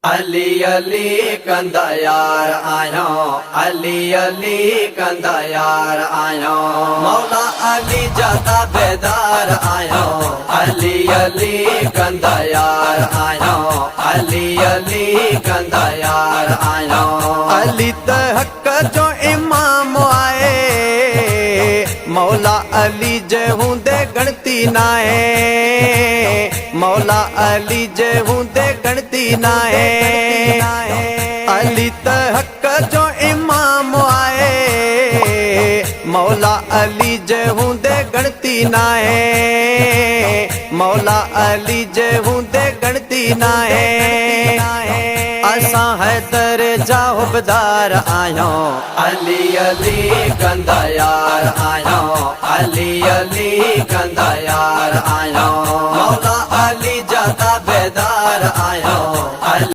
अली अली कंदा यार आयो, अली अली कंदा यार आयो, मौला अली जाता बेदार आयो, अली अली कंदा यार आयो, अली अली कंदा यार आयो। अली त हक जो इमाम आए, मौला अली जे हूंदे गणती नाहे, मौला अली जे हूंदे गणती नाहे। अली त हक जो इमाम आए, मौला अली जे हूंदे गणती नाहे, मौला अली जे हूंदे गणती नाहे। असां हैदर जा हुबदार आहियो, अली अली कंदा यार आहियो, अली अली कंदा यार आहियो।